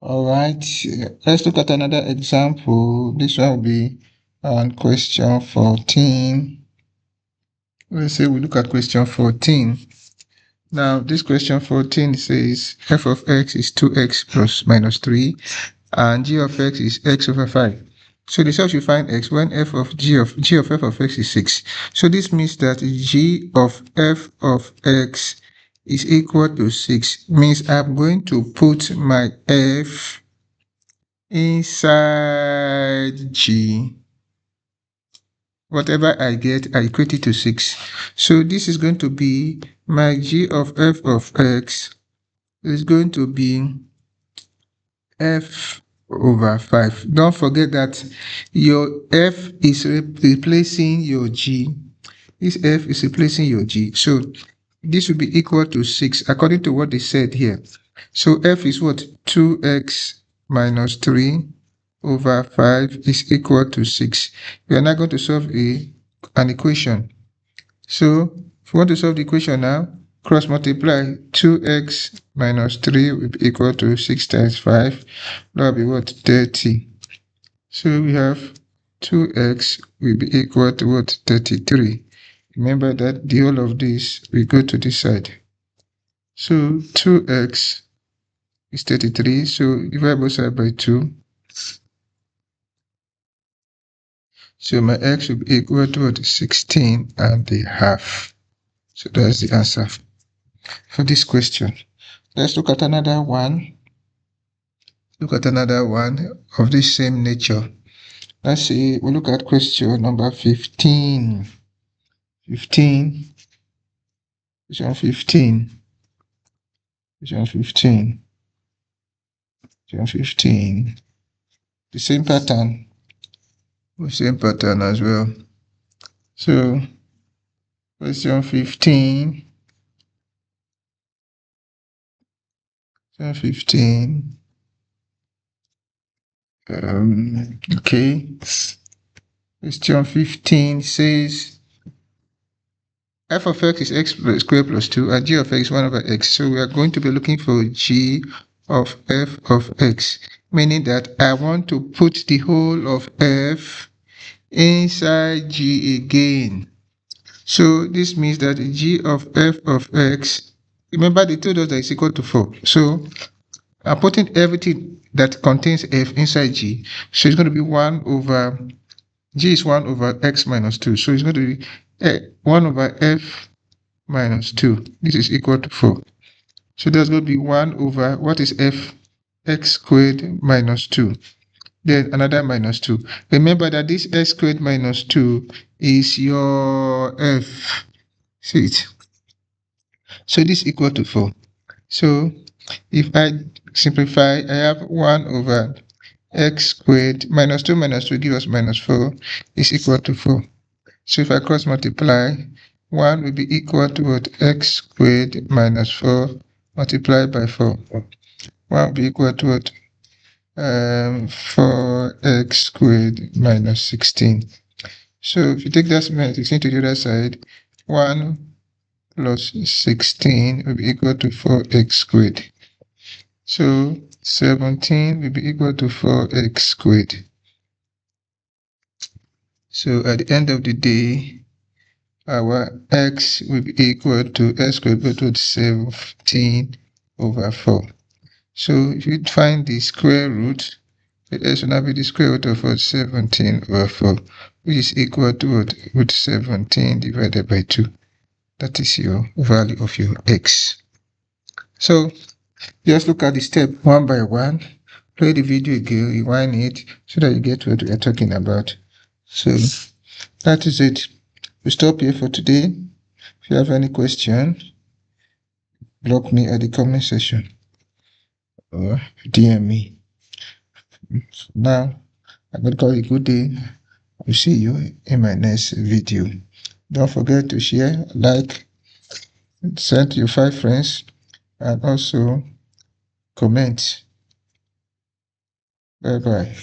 All right, let's look at another example. This one will be on question 14. Let's say we look at question 14. Now, this question 14 says f of x is 2x plus minus 3 and g of x is x over 5. So the self you find x when f of g of f of x is 6. So this means that g of f of x is equal to 6. Means I'm going to put my f inside g. Whatever I get, I equate it to 6. So this is going to be my g of f of x is going to be f over 5. Don't forget that your f is replacing your g. This f is replacing your g. So this will be equal to 6 according to what they said here. So f is what? 2x minus 3 over 5 is equal to 6. We are now going to solve an equation. So if you want to solve the equation now, cross multiply 2x minus 3 will be equal to 6 times 5. That will be what? 30. So we have 2x will be equal to what? 33. Remember that the whole of this will go to this side. So 2x is 33. So divide both sides by 2. So my x will be equal to what? 16 and a half. So that's the answer for this question. Let's look at another one. Look at another one of this same nature. Let's see, we look at question number 15. 15. Question 15. Question 15. Question 15. The same pattern. The same pattern as well. So, question 15. Question 15. Okay. Question 15 says f of x is x squared plus 2 and g of x is 1 over x. So we are going to be looking for g of f of x, meaning that I want to put the whole of f inside g again. So this means that g of f of x, remember they told us that it's equal to 4. So I'm putting everything that contains f inside g. So it's going to be 1 over, g is 1 over x minus 2. So it's going to be 1 over f minus 2. This is equal to 4. So that's going to be 1 over, what is f? X squared minus 2. Then another minus 2. Remember that this x squared minus 2 is your f. See it? So this is equal to 4. So if I simplify, I have 1 over x squared minus 2 give us minus 4 is equal to 4. So if I cross multiply, 1 will be equal to what? X squared minus 4 multiplied by 4. 1 will be equal to what? 4x squared minus 16. So if you take that minus 16 to the other side, 1 plus 16 will be equal to 4x squared. So 17 will be equal to 4x squared. So at the end of the day, our x will be equal to x squared equal to 17 over 4. So if you find the square root, x will now be the square root of what? 17 over 4, which is equal to what? Root 17 divided by 2. That is your value of your x. So just look at the step one by one. Play the video again, rewind it, so that you get what we are talking about. So that is it. We stop here for today. If you have any question, block me at the comment section or DM me. Now, I'm going to call it a good day. I'll see you in my next video. Don't forget to share, like, send to your 5 friends, and also comment. Bye bye.